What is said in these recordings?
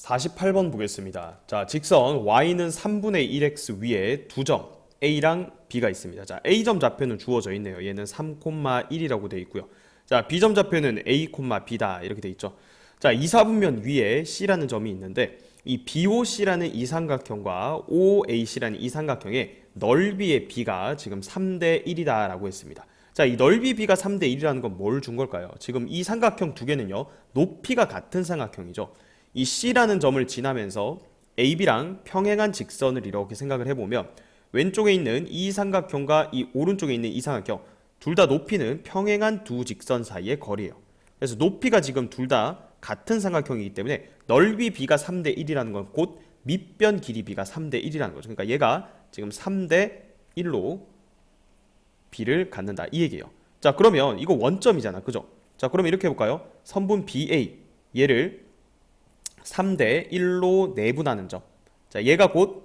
48번 보겠습니다. 자, 직선 y는 3분의 1x 위에 두 점 a랑 b가 있습니다. 자, a점 좌표는 주어져 있네요. 얘는 3,1이라고 되어 있고요. 자, b점 좌표는 a, b다 이렇게 되어 있죠. 자, 이사분면 위에 c라는 점이 있는데 이 BOC라는 이 삼각형과 OAC라는 이 삼각형의 넓이의 b가 지금 3대 1이다 라고 했습니다. 자, 이 넓이 b가 3대 1이라는 건 뭘 준 걸까요? 지금 이 삼각형 두 개는요, 높이가 같은 삼각형이죠. 이 C라는 점을 지나면서 AB랑 평행한 직선을 이렇게 생각을 해보면 왼쪽에 있는 이 삼각형과 이 오른쪽에 있는 이 삼각형 둘 다 높이는 평행한 두 직선 사이의 거리예요. 그래서 높이가 지금 둘 다 같은 삼각형이기 때문에 넓이 B가 3대 1이라는 건 곧 밑변 길이 B가 3대 1이라는 거죠. 그러니까 얘가 지금 3대 1로 B를 갖는다 이 얘기예요. 자, 그러면 이거 원점이잖아, 그죠? 자, 그러면 이렇게 해볼까요? 선분 BA 얘를 3대 1로 내분하는 점. 자, 얘가 곧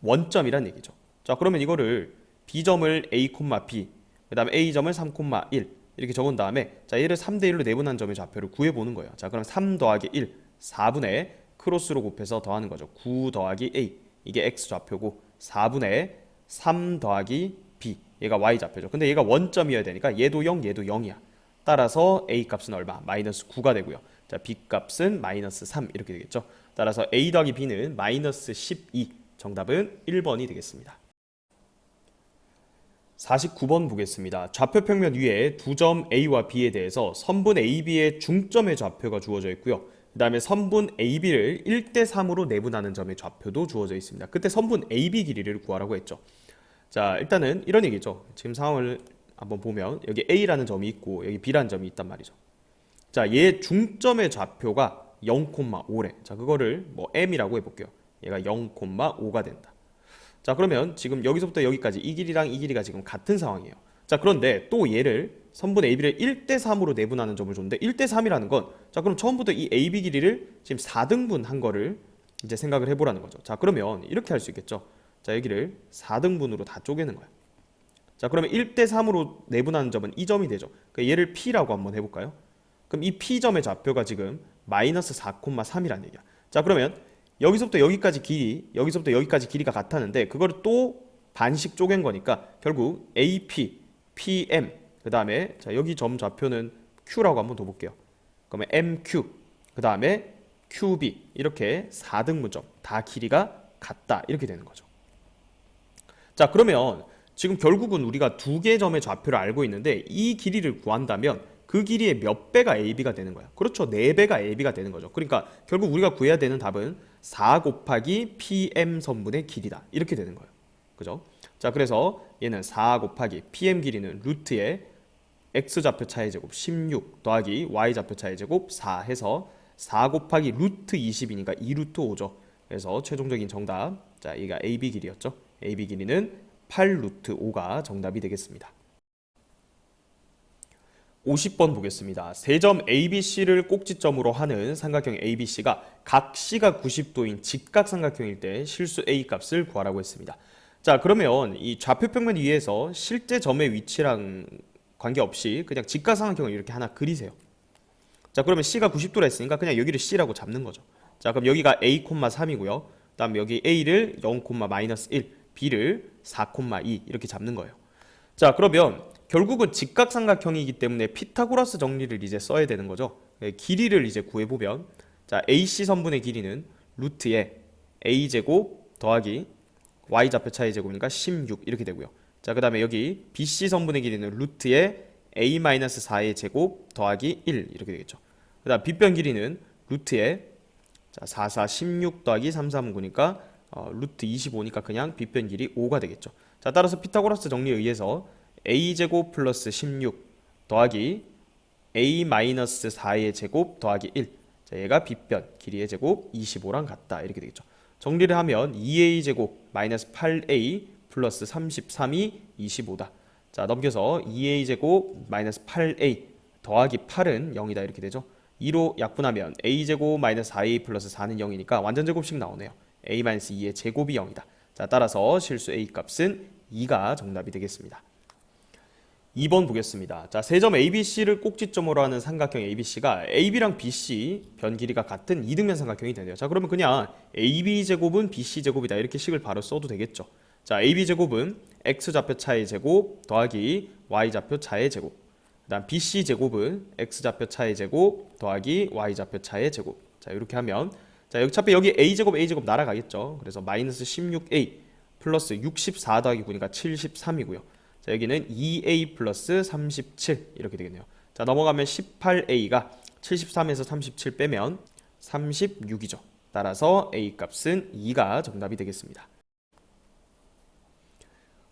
원점이란 얘기죠. 자, 그러면 이거를 B점을 A, B, 그 다음에 A점을 3,1 이렇게 적은 다음에 자, 얘를 3대 1로 내분한 점의 좌표를 구해보는 거예요. 자, 그럼 3 더하기 1, 4분의 크로스로 곱해서 더하는 거죠. 9 더하기 A, 이게 X 좌표고 4분의 3 더하기 B, 얘가 Y 좌표죠. 근데 얘가 원점이어야 되니까 얘도 0, 얘도 0이야. 따라서 A 값은 얼마? 마이너스 9가 되고요. 자, B 값은 마이너스 3 이렇게 되겠죠. 따라서 A 더하기 B는 마이너스 12. 정답은 1번이 되겠습니다. 49번 보겠습니다. 좌표 평면 위에 두 점 A와 B에 대해서 선분 AB의 중점의 좌표가 주어져 있고요. 그 다음에 선분 AB를 1대 3으로 내분하는 점의 좌표도 주어져 있습니다. 그때 선분 AB 길이를 구하라고 했죠. 자, 일단은 이런 얘기죠. 지금 상황을 한번 보면 여기 A라는 점이 있고 여기 B라는 점이 있단 말이죠. 자, 얘 중점의 좌표가 0,5래. 자, 그거를 뭐 m이라고 해볼게요. 얘가 0,5가 된다. 자, 그러면 지금 여기서부터 여기까지 이 길이랑 이 길이가 지금 같은 상황이에요. 자, 그런데 또 얘를 선분 AB를 1대 3으로 내분하는 점을 줬는데 1대 3이라는 건 자, 그럼 처음부터 이 AB 길이를 지금 4등분 한 거를 이제 생각을 해보라는 거죠. 자, 그러면 이렇게 할 수 있겠죠. 자, 여기를 4등분으로 다 쪼개는 거야. 자, 그러면 1대 3으로 내분하는 점은 이 점이 되죠. 그러니까 얘를 P라고 한번 해볼까요? 그럼 이 P점의 좌표가 지금 마이너스 4,3이라는 얘기야. 자, 그러면 여기서부터 여기까지 길이, 여기서부터 여기까지 길이가 같았는데 그거를 또 반씩 쪼갠 거니까 결국 AP, PM, 그 다음에 자, 여기 점 좌표는 Q라고 한번 더 볼게요. 그러면 MQ, 그 다음에 QB 이렇게 4등분점 다 길이가 같다 이렇게 되는 거죠. 자, 그러면 지금 결국은 우리가 두 개의 점의 좌표를 알고 있는데 이 길이를 구한다면 그 길이의 몇 배가 AB가 되는 거야. 그렇죠. 4배가 AB가 되는 거죠. 그러니까 결국 우리가 구해야 되는 답은 4 곱하기 PM 선분의 길이다. 이렇게 되는 거예요. 그죠? 자, 그래서 얘는 4 곱하기 PM 길이는 루트의 X좌표 차의 제곱 16 더하기 Y좌표 차의 제곱 4 해서 4 곱하기 루트 20이니까 2루트 5죠. 그래서 최종적인 정답, 자, 얘가 AB 길이였죠. AB 길이는 8루트 5가 정답이 되겠습니다. 50번 보겠습니다. 세 점 ABC를 꼭지점으로 하는 삼각형 ABC가 각 C가 90도인 직각삼각형일 때 실수 A 값을 구하라고 했습니다. 자, 그러면 이 좌표평면 위에서 실제 점의 위치랑 관계없이 그냥 직각삼각형을 이렇게 하나 그리세요. 자, 그러면 C가 90도라 했으니까 그냥 여기를 C라고 잡는 거죠. 자, 그럼 여기가 A, 3이고요. 그 다음 여기 A를 0,-1, B를 4,2 이렇게 잡는 거예요. 자, 그러면 결국은 직각삼각형이기 때문에 피타고라스 정리를 이제 써야 되는 거죠. 길이를 이제 구해보면 자, AC 선분의 길이는 루트에 A제곱 더하기 Y좌표 차의 제곱이니까 16 이렇게 되고요. 자, 그 다음에 여기 BC 선분의 길이는 루트에 A-4의 제곱 더하기 1 이렇게 되겠죠. 그 다음 빗변 길이는 루트에 자, 4, 4, 16 더하기 3, 3, 9니까 루트 25니까 그냥 빗변 길이 5가 되겠죠. 자, 따라서 피타고라스 정리에 의해서 a제곱 플러스 16 더하기 a-4의 제곱 더하기 1. 자, 얘가 빗변 길이의 제곱 25랑 같다 이렇게 되겠죠. 정리를 하면 2a 제곱 마이너스 8a 플러스 33이 25다. 자, 넘겨서 2a 제곱 마이너스 8a 더하기 8은 0이다 이렇게 되죠. 2로 약분하면 a 제곱 마이너스 4a 플러스 4는 0이니까 완전 제곱식 나오네요. a 마이너스 2의 제곱이 0이다. 자, 따라서 실수 a 값은 2가 정답이 되겠습니다. 2번 보겠습니다. 자, 세 점 ABC를 꼭지점으로 하는 삼각형 ABC가 AB랑 BC 변 길이가 같은 이등변 삼각형이 되네요. 자, 그러면 그냥 AB제곱은 BC제곱이다 이렇게 식을 바로 써도 되겠죠. 자, AB제곱은 X좌표 차의 제곱 더하기 Y좌표 차의 제곱, 그 다음 BC제곱은 X좌표 차의 제곱 더하기 Y좌표 차의 제곱. 자, 이렇게 하면 자, 어차피 여기 A제곱 날아가겠죠. 그래서 마이너스 16A 플러스 64 더하기 9니까 73이고요. 자, 여기는 2A 플러스 37 이렇게 되겠네요. 자, 넘어가면 18A가 73에서 37 빼면 36이죠. 따라서 A 값은 2가 정답이 되겠습니다.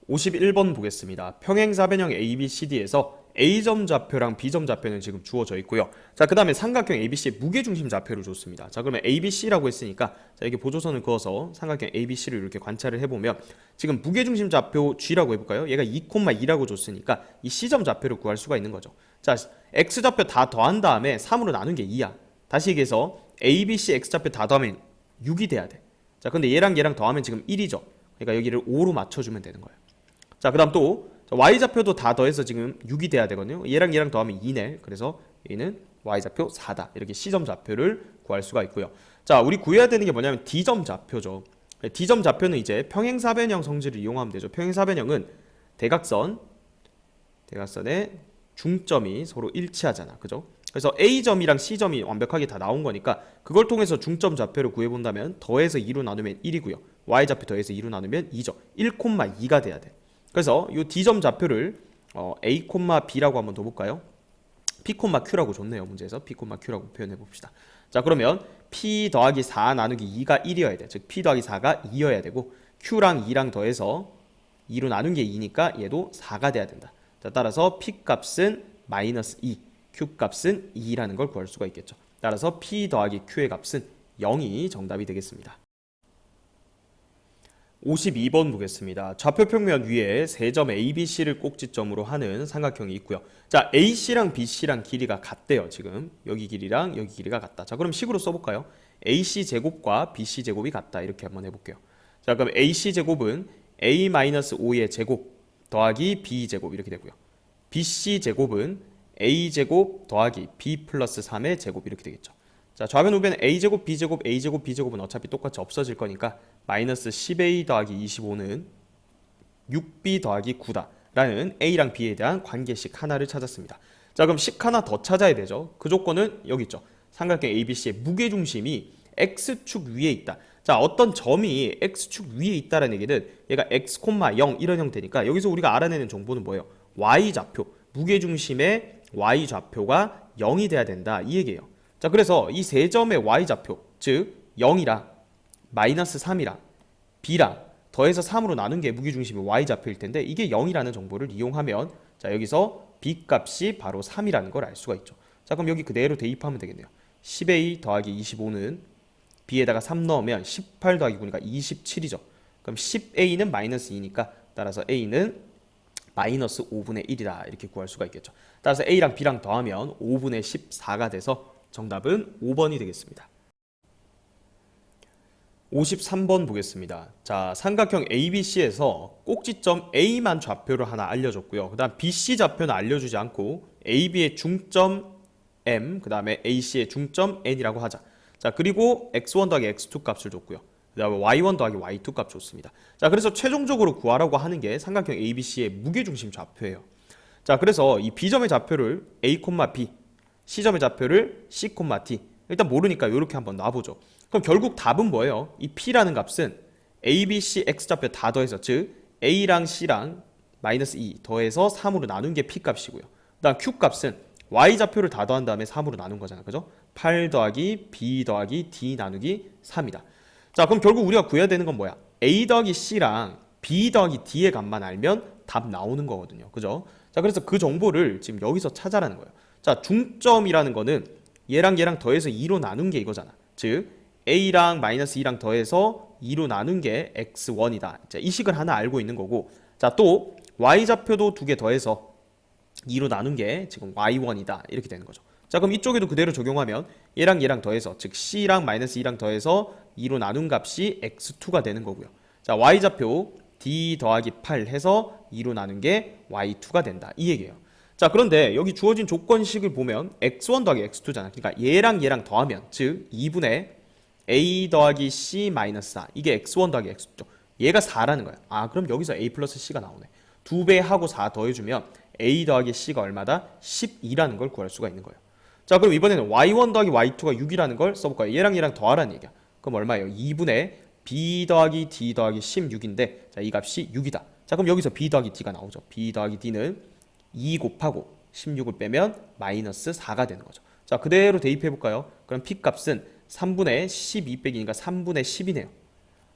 51번 보겠습니다. 평행사변형 ABCD에서 A점 좌표랑 B점 좌표는 지금 주어져 있고요. 자, 그 다음에 삼각형 ABC의 무게중심 좌표를 줬습니다. 자, 그러면 ABC라고 했으니까 자, 이게 보조선을 그어서 삼각형 ABC를 이렇게 관찰을 해보면 지금 무게중심 좌표 G라고 해볼까요? 얘가 2,2라고 줬으니까 이 C점 좌표를 구할 수가 있는 거죠. 자, X좌표 다 더한 다음에 3으로 나눈 게 2야. 다시 얘기해서 ABC X좌표 다 더하면 6이 돼야 돼. 자, 근데 얘랑 더하면 지금 1이죠. 그러니까 여기를 5로 맞춰주면 되는 거예요. 자, 그 다음 또 Y좌표도 다 더해서 지금 6이 돼야 되거든요. 얘랑 더하면 2네. 그래서 얘는 Y좌표 4다. 이렇게 C점 좌표를 구할 수가 있고요. 자, 우리 구해야 되는 게 뭐냐면 D점 좌표죠. D점 좌표는 이제 평행사변형 성질을 이용하면 되죠. 평행사변형은 대각선의 중점이 서로 일치하잖아. 그죠? 그래서 A점이랑 C점이 완벽하게 다 나온 거니까 그걸 통해서 중점 좌표를 구해본다면 더해서 2로 나누면 1이고요. Y좌표 더해서 2로 나누면 2죠. 1,2가 돼야 돼. 그래서 이 D점 좌표를 A, B라고 한번 더 볼까요? P, Q라고 줬네요. 문제에서 P, Q라고 표현해 봅시다. 자, 그러면 P 더하기 4 나누기 2가 1이어야 돼. 즉 P 더하기 4가 2여야 되고 Q랑 2랑 더해서 2로 나눈 게 2니까 얘도 4가 돼야 된다. 자, 따라서 P 값은 마이너스 2, Q 값은 2라는 걸 구할 수가 있겠죠. 따라서 P 더하기 Q의 값은 0이 정답이 되겠습니다. 52번 보겠습니다. 좌표 평면 위에 세 점 ABC를 꼭지점으로 하는 삼각형이 있고요. 자, AC랑 BC랑 길이가 같대요. 지금 여기 길이랑 여기 길이가 같다. 자, 그럼 식으로 써볼까요? AC 제곱과 BC 제곱이 같다. 이렇게 한번 해볼게요. 자, 그럼 AC 제곱은 A-5의 제곱 더하기 B 제곱 이렇게 되고요. BC 제곱은 A 제곱 더하기 B 플러스 3의 제곱 이렇게 되겠죠. 자, 좌변 우변 A제곱, B제곱, A제곱, B제곱은 어차피 똑같이 없어질 거니까 마이너스 10A 더하기 25는 6B 더하기 9다 라는 A랑 B에 대한 관계식 하나를 찾았습니다. 자, 그럼 식 하나 더 찾아야 되죠. 그 조건은 여기 있죠. 삼각형 ABC의 무게중심이 X축 위에 있다. 자, 어떤 점이 X축 위에 있다라는 얘기는 얘가 X, 0 이런 형태니까 여기서 우리가 알아내는 정보는 뭐예요? Y좌표, 무게중심의 Y좌표가 0이 돼야 된다 이 얘기예요. 자, 그래서 이 세 점의 Y좌표, 즉 0이랑 마이너스 3이랑 B랑 더해서 3으로 나눈 게 무게중심이 Y좌표일 텐데 이게 0이라는 정보를 이용하면 자, 여기서 B 값이 바로 3이라는 걸 알 수가 있죠. 자, 그럼 여기 그대로 대입하면 되겠네요. 10A 더하기 25는 B에다가 3 넣으면 18 더하기 9니까 27이죠. 그럼 10A는 마이너스 2니까 따라서 A는 마이너스 5분의 1이다 이렇게 구할 수가 있겠죠. 따라서 A랑 B랑 더하면 5분의 14가 돼서 정답은 5번이 되겠습니다. 53번 보겠습니다. 자, 삼각형 ABC에서 꼭지점 A만 좌표를 하나 알려줬고요. 그 다음 BC 좌표는 알려주지 않고 AB의 중점 M, 그 다음에 AC의 중점 N이라고 하자. 자, 그리고 X1 더하기 X2 값을 줬고요. 그 다음에 Y1 더하기 Y2 값 줬습니다. 자, 그래서 최종적으로 구하라고 하는 게 삼각형 ABC의 무게중심 좌표예요. 자, 그래서 이 B점의 좌표를 A, B, C점의 좌표를 C, T. 일단 모르니까 이렇게 한번 놔보죠. 그럼 결국 답은 뭐예요? 이 P라는 값은 A, B, C, X좌표 다 더해서 즉 A랑 C랑 마이너스 2 더해서 3으로 나눈 게 P 값이고요. 그 다음 Q 값은 Y좌표를 다 더한 다음에 3으로 나눈 거잖아요. 그죠? 8 더하기 B 더하기 D 나누기 3이다. 자, 그럼 결국 우리가 구해야 되는 건 뭐야? A 더하기 C랑 B 더하기 D의 값만 알면 답 나오는 거거든요. 그죠? 자, 그래서 그 정보를 지금 여기서 찾아라는 거예요. 자, 중점이라는 거는 얘랑 더해서 2로 나눈 게 이거잖아. 즉 A랑 마이너스 2랑 더해서 2로 나눈 게 X1이다. 자, 이 식을 하나 알고 있는 거고, 자, 또 Y좌표도 2개 더해서 2로 나눈 게 지금 Y1이다. 이렇게 되는 거죠. 자, 그럼 이쪽에도 그대로 적용하면 얘랑 더해서 즉 C랑 마이너스 2랑 더해서 2로 나눈 값이 X2가 되는 거고요. 자, Y좌표 D 더하기 8 해서 2로 나눈 게 Y2가 된다. 이 얘기예요. 자, 그런데 여기 주어진 조건식을 보면 x1 더하기 x2잖아. 그러니까 얘랑 얘랑 더하면, 즉 2분의 a 더하기 c 마이너스 4. 이게 x1 더하기 x2죠. 얘가 4라는 거야. 아, 그럼 여기서 a 플러스 c가 나오네. 2배 하고 4 더해주면 a 더하기 c가 얼마다? 12라는 걸 구할 수가 있는 거예요. 자, 그럼 이번에는 y1 더하기 y2가 6이라는 걸 써볼까요? 얘랑 얘랑 더하라는 얘기야. 그럼 얼마예요? 2분의 b 더하기 d 더하기 16인데, 자, 이 값이 6이다. 자, 그럼 여기서 b 더하기 d가 나오죠. b 더하기 d는 2 곱하고 16을 빼면 마이너스 4가 되는 거죠. 자, 그대로 대입해볼까요? 그럼 p 값은 3분의 12 빼기니까 3분의 10이네요.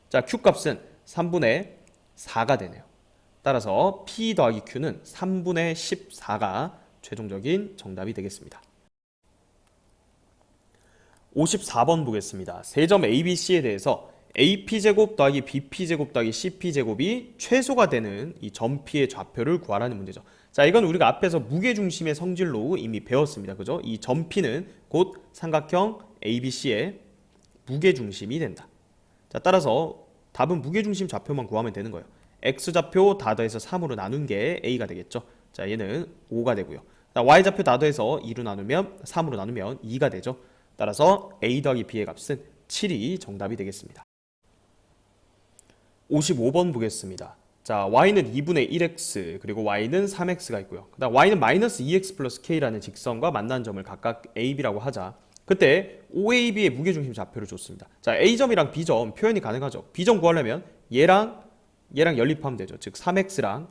자, q 값은 3분의 4가 되네요. 따라서 p 더하기 q는 3분의 14가 최종적인 정답이 되겠습니다. 54번 보겠습니다. 세점 ABC에 대해서 AP제곱 더하기 BP제곱 더하기 CP제곱이 최소가 되는 이 점 P의 좌표를 구하라는 문제죠. 자, 이건 우리가 앞에서 무게중심의 성질로 이미 배웠습니다. 그죠? 이 점 P는 곧 삼각형 ABC의 무게중심이 된다. 자, 따라서 답은 무게중심 좌표만 구하면 되는 거예요. X좌표 다 더해서 3으로 나눈 게 A가 되겠죠. 자, 얘는 5가 되고요. Y좌표 다 더해서 2로 나누면 3으로 나누면 2가 되죠. 따라서 A 더하기 B의 값은 7이 정답이 되겠습니다. 55번 보겠습니다. 자, y는 2분의 1x 그리고 y는 3x가 있고요. 그다음 y는 마이너스 2x 플러스 k라는 직선과 만난 점을 각각 a, b라고 하자. 그때 OAB의 무게중심 좌표를 줬습니다. 자, A점이랑 B점 표현이 가능하죠. B점 구하려면 얘랑 연립하면 되죠. 즉 3x랑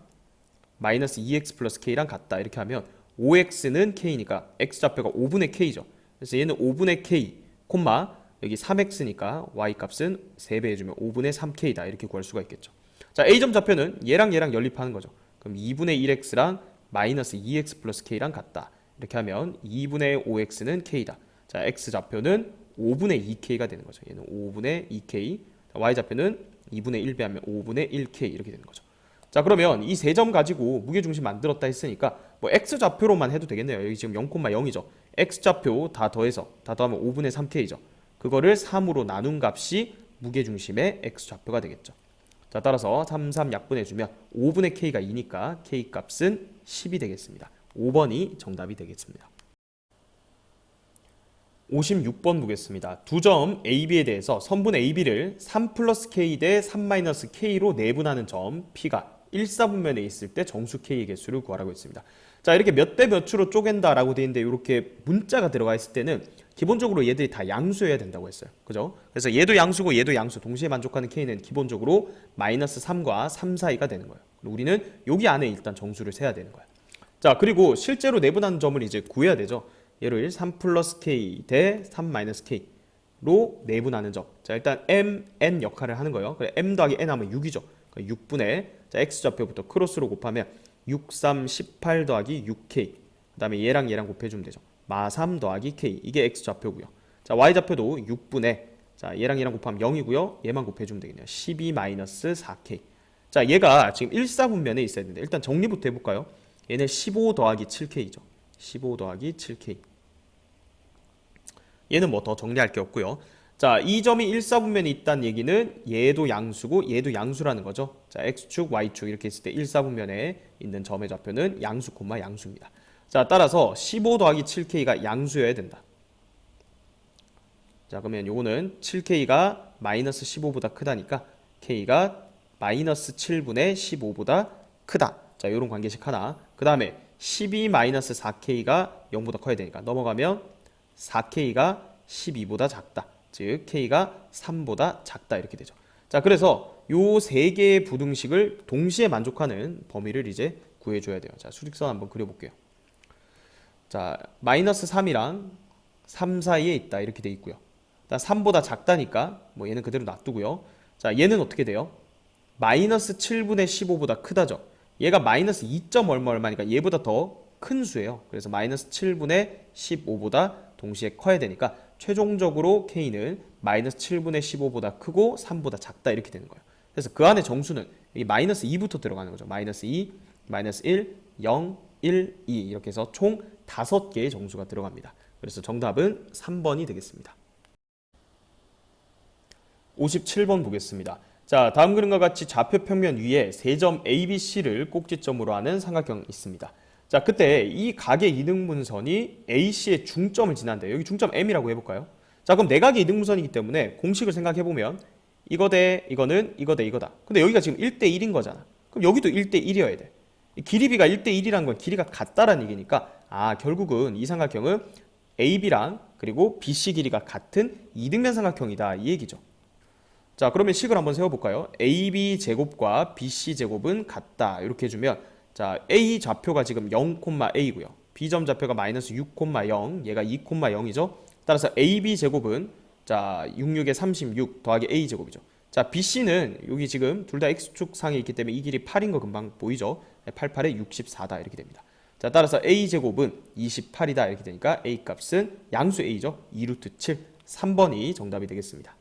마이너스 2x 플러스 k랑 같다. 이렇게 하면 5x는 k니까 x좌표가 5분의 k죠. 그래서 얘는 5분의 k, 콤마 여기 3x니까 y 값은 3배 해주면 5분의 3k다. 이렇게 구할 수가 있겠죠. 자, A점 좌표는 얘랑 연립하는 거죠. 그럼 2분의 1x랑 마이너스 2x 플러스 k랑 같다. 이렇게 하면 2분의 5x는 k다. 자, x좌표는 5분의 2k가 되는 거죠. 얘는 5분의 2k, y좌표는 2분의 1 배하면 5분의 1k 이렇게 되는 거죠. 자, 그러면 이 세 점 가지고 무게중심 만들었다 했으니까 뭐 x좌표로만 해도 되겠네요. 여기 지금 0,0이죠. x좌표 다 더해서 다 더하면 5분의 3k죠. 그거를 3으로 나눈 값이 무게중심의 x좌표가 되겠죠. 자, 따라서 3, 3 약분해주면 5분의 k가 2니까 k 값은 10이 되겠습니다. 5번이 정답이 되겠습니다. 56번 보겠습니다. 두 점 AB에 대해서 선분 AB를 3 플러스 K 대 3 마이너스 K로 내분하는 점 P가 1사분면에 있을 때 정수 K의 개수를 구하라고 했습니다. 자, 이렇게 몇 대 몇으로 쪼갠다 라고 되어 있는데 이렇게 문자가 들어가 있을 때는 기본적으로 얘들이 다 양수여야 된다고 했어요. 그죠? 그래서 얘도 양수고 얘도 양수, 동시에 만족하는 K는 기본적으로 마이너스 3과 3 사이가 되는 거예요. 우리는 여기 안에 일단 정수를 세야 되는 거예요. 자, 그리고 실제로 내분하는 점을 이제 구해야 되죠. 얘를 3 플러스 K 대 3 마이너스 K로 내분하는 점. 자, 일단 M, N 역할을 하는 거예요. 그래, M 더하기 N 하면 6이죠. 6분의, 자, X좌표부터 크로스로 곱하면 6, 3, 18 더하기 6K. 그 다음에 얘랑 곱해주면 되죠. 마 3 더하기 K. 이게 X좌표고요. 자, Y좌표도 6분의, 자, 얘랑 곱하면 0이고요. 얘만 곱해주면 되겠네요. 12 마이너스 4K. 자, 얘가 지금 1사분면에 있어야 되는데 일단 정리부터 해볼까요? 얘는 15 더하기 7K죠. 15 더하기 7K. 얘는 뭐 더 정리할 게 없고요. 자, 이 점이 1사분면에 있다는 얘기는 얘도 양수고 얘도 양수라는 거죠. 자, X축, Y축 이렇게 있을 때 1사분면에 있는 점의 좌표는 양수, 양수입니다. 자, 따라서 15 더하기 7K가 양수여야 된다. 자, 그러면 요거는 7K가 마이너스 15보다 크다니까 K가 마이너스 7분의 15보다 크다. 자, 요런 관계식 하나. 그 다음에 12 마이너스 4K가 0보다 커야 되니까 넘어가면 4K가 12보다 작다. 즉 K가 3보다 작다 이렇게 되죠. 자, 그래서 요 세 개의 부등식을 동시에 만족하는 범위를 이제 구해줘야 돼요. 자, 수직선 한번 그려볼게요. 자, 마이너스 3이랑 3 사이에 있다 이렇게 돼 있고요. 3보다 작다니까 뭐 얘는 그대로 놔두고요. 자, 얘는 어떻게 돼요? 마이너스 7분의 15보다 크다죠. 얘가 마이너스 2. 얼마니까 얘보다 더 큰 수예요. 그래서 마이너스 7분의 15보다 동시에 커야 되니까 최종적으로 K는 마이너스 7분의 15보다 크고 3보다 작다 이렇게 되는 거예요. 그래서 그 안에 정수는 여기 마이너스 2부터 들어가는 거죠. 마이너스 2, 마이너스 1, 0, 1, 2 이렇게 해서 총 5개의 정수가 들어갑니다. 그래서 정답은 3번이 되겠습니다. 57번 보겠습니다. 자, 다음 그림과 같이 좌표 평면 위에 세 점 ABC를 꼭지점으로 하는 삼각형이 있습니다. 자, 그때 이 각의 이등분선이 AC의 중점을 지난대. 여기 중점 M이라고 해볼까요? 자, 그럼 내각의 이등분선이기 때문에 공식을 생각해보면 이거 대 이거는 이거 대 이거다. 근데 여기가 지금 1대1인 거잖아. 그럼 여기도 1대1이어야 돼. 이 길이비가 1대1이라는 건 길이가 같다라는 얘기니까 결국은 이 삼각형은 AB랑 그리고 BC 길이가 같은 이등변 삼각형이다 이 얘기죠. 자, 그러면 식을 한번 세워볼까요? AB 제곱과 BC 제곱은 같다 이렇게 해주면 자, A 좌표가 지금 0,A고요. B점 좌표가 마이너스 6,0 얘가 2,0이죠. 따라서 AB 제곱은 자 66에 36 더하기 A 제곱이죠. 자, BC는 여기 지금 둘 다 X축 상에 있기 때문에 이 길이 8인 거 금방 보이죠. 88에 64다 이렇게 됩니다. 자, 따라서 A 제곱은 28이다 이렇게 되니까 A 값은 양수 A죠. 2루트 7 3번이 정답이 되겠습니다.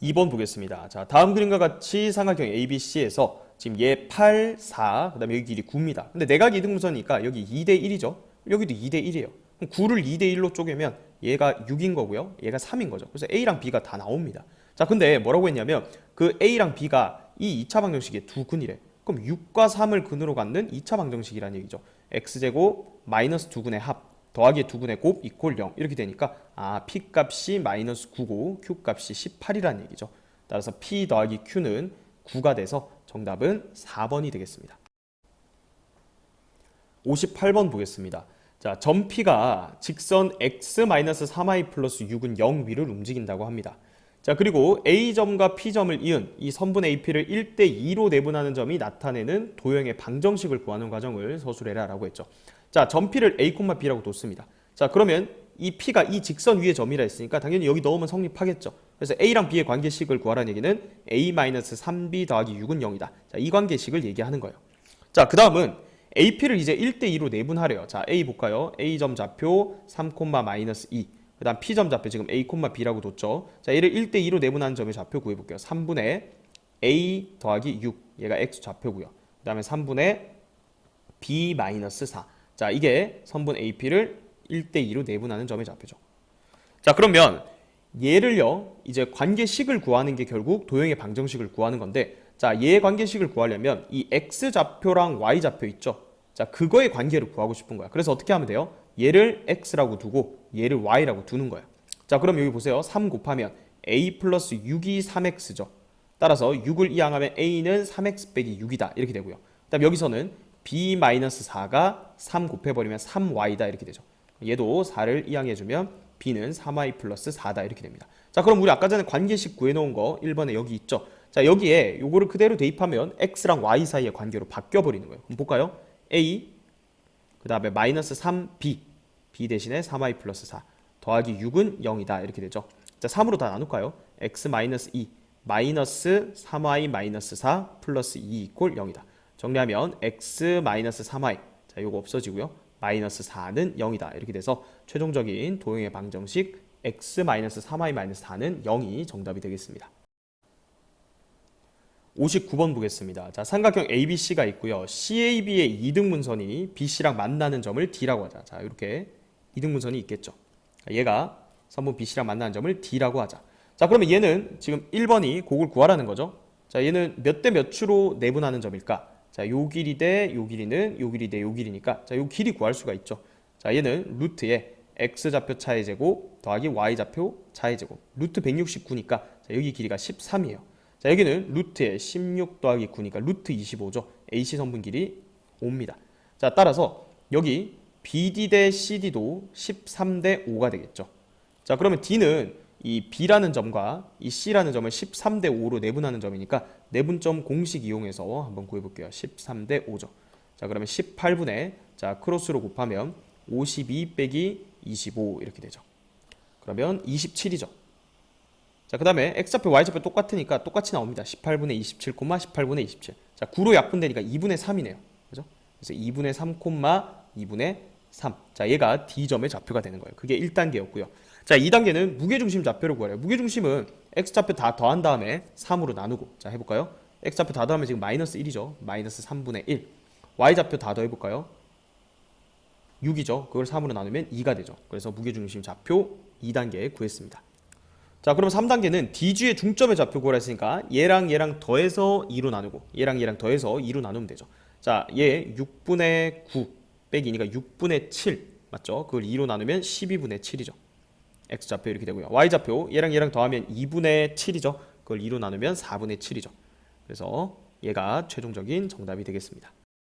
2번 보겠습니다. 자, 다음 그림과 같이 삼각형 ABC에서 지금 얘 8, 4, 그 다음에 여기 길이 9입니다. 근데 내각이 이등분선이니까 여기 2대1이죠. 여기도 2대1이에요. 그럼 9를 2대1로 쪼개면 얘가 6인 거고요. 얘가 3인 거죠. 그래서 A랑 B가 다 나옵니다. 자, 근데 뭐라고 했냐면 그 A랑 B가 이 2차 방정식의 두 근이래. 그럼 6과 3을 근으로 갖는 2차 방정식이라는 얘기죠. X제곱 마이너스 두 근의 합 더하기 두 근의 곱 이퀄 0 이렇게 되니까 P 값이 마이너스 9고 Q 값이 18이라는 얘기죠. 따라서 P 더하기 Q는 9가 돼서 정답은 4번이 되겠습니다. 58번 보겠습니다. 자, 점 P가 직선 x-3i 플러스 6은 0 위를 움직인다고 합니다. 자, 그리고 A점과 P점을 이은 이 선분 AP를 1대2로 내분하는 점이 나타내는 도형의 방정식을 구하는 과정을 서술해라 라고 했죠. 자, 점 P를 A, B라고 뒀습니다. 자, 그러면 이 P가 이 직선 위의 점이라 했으니까 당연히 여기 넣으면 성립하겠죠. 그래서 A랑 B의 관계식을 구하라는 얘기는 A-3B 더하기 6은 0이다. 자, 이 관계식을 얘기하는 거예요. 자, 그 다음은 AP를 이제 1대2로 내분하래요. 자, A 볼까요? A점 좌표 3,-2. 그 다음 P점 좌표 지금 A, B라고 뒀죠. 자, 얘를 1대2로 내분하는 점의 좌표 구해볼게요. 3분의 A 더하기 6. 얘가 X 좌표고요. 그 다음에 3분의 B-4. 자, 이게 선분 AP를 1대2로 내분하는 점의 좌표죠. 자, 그러면 얘를요, 이제 관계식을 구하는 게 결국 도형의 방정식을 구하는 건데, 자, 얘 관계식을 구하려면 이 X 좌표랑 Y 좌표 있죠? 자, 그거의 관계를 구하고 싶은 거야. 그래서 어떻게 하면 돼요? 얘를 X라고 두고 얘를 Y라고 두는 거야. 자, 그럼 여기 보세요. 3 곱하면 A 플러스 6이 3X죠. 따라서 6을 이항하면 A는 3X 빼기 6이다. 이렇게 되고요. 그 다음 여기서는 B-4가 3 곱해버리면 3Y다. 이렇게 되죠. 얘도 4를 이항해주면 B는 3Y 플러스 4다. 이렇게 됩니다. 자, 그럼 우리 아까 전에 관계식 구해놓은 거 1번에 여기 있죠. 자, 여기에 요거를 그대로 대입하면 X랑 Y 사이의 관계로 바뀌어버리는 거예요. 그럼 볼까요? A 그 다음에 마이너스 3B B 대신에 3Y 플러스 4 더하기 6은 0이다 이렇게 되죠. 자, 3으로 다 나눌까요? X 마이너스 2 마이너스 3Y 마이너스 4 플러스 2 이퀄 0이다. 정리하면 X 마이너스 3Y 자, 요거 없어지고요. 마이너스 4는 0이다 이렇게 돼서 최종적인 도형의 방정식 X 마이너스 3Y 마이너스 4는 0이 정답이 되겠습니다. 59번 보겠습니다. 자, 삼각형 ABC가 있고요. CAB의 이등분선이 BC랑 만나는 점을 D라고 하자. 자, 이렇게 이등분선이 있겠죠. 얘가 선분 BC랑 만나는 점을 D라고 하자. 자, 그러면 얘는 지금 1번이 그걸 구하라는 거죠. 자, 얘는 몇 대 몇으로 내분하는 점일까? 자, 요 길이 대 요 길이는 요 길이 대 요 길이니까 자, 요 길이 구할 수가 있죠. 자, 얘는 루트에 X좌표 차의 제곱 더하기 Y좌표 차의 제곱 루트 169니까 자, 여기 길이가 13이에요. 자, 여기는 루트에 16 더하기 9니까 루트 25죠. AC 선분 길이 5입니다. 자, 따라서 여기 BD 대 CD도 13 대 5가 되겠죠. 자, 그러면 D는 이 B라는 점과 이 C라는 점을 13 대 5로 내분하는 점이니까 내분점 공식 이용해서 한번 구해볼게요. 13 대 5죠. 자, 그러면 18분의 자, 크로스로 곱하면 52 빼기 25 이렇게 되죠. 그러면 27이죠. 자, 그 다음에 X좌표, Y좌표 똑같으니까 똑같이 나옵니다. 18분의 27, 18분의 27. 자, 9로 약분되니까 2분의 3이네요. 그죠? 그래서 2분의 3, 2분의 3. 자, 얘가 D점의 좌표가 되는 거예요. 그게 1단계였고요. 자, 2단계는 무게중심 좌표를 구하래요. 무게중심은 X좌표 다 더한 다음에 3으로 나누고. 자, 해볼까요? X좌표 다 더하면 지금 마이너스 1이죠. 마이너스 3분의 1. Y좌표 다 더해볼까요? 6이죠. 그걸 3으로 나누면 2가 되죠. 그래서 무게중심 좌표 2단계 구했습니다. 자, 그럼 3단계는 DG의 중점의 좌표 구하라 했으니까 얘랑 얘랑 더해서 2로 나누고 얘랑 얘랑 더해서 2로 나누면 되죠. 자, 얘 6분의 9 빼기 2니까 6분의 7 맞죠? 그걸 2로 나누면 12분의 7이죠. x좌표 이렇게 되고요. y좌표 얘랑 얘랑 더하면 2분의 7이죠. 그걸 2로 나누면 4분의 7이죠. 그래서 얘가 최종적인 정답이 되겠습니다.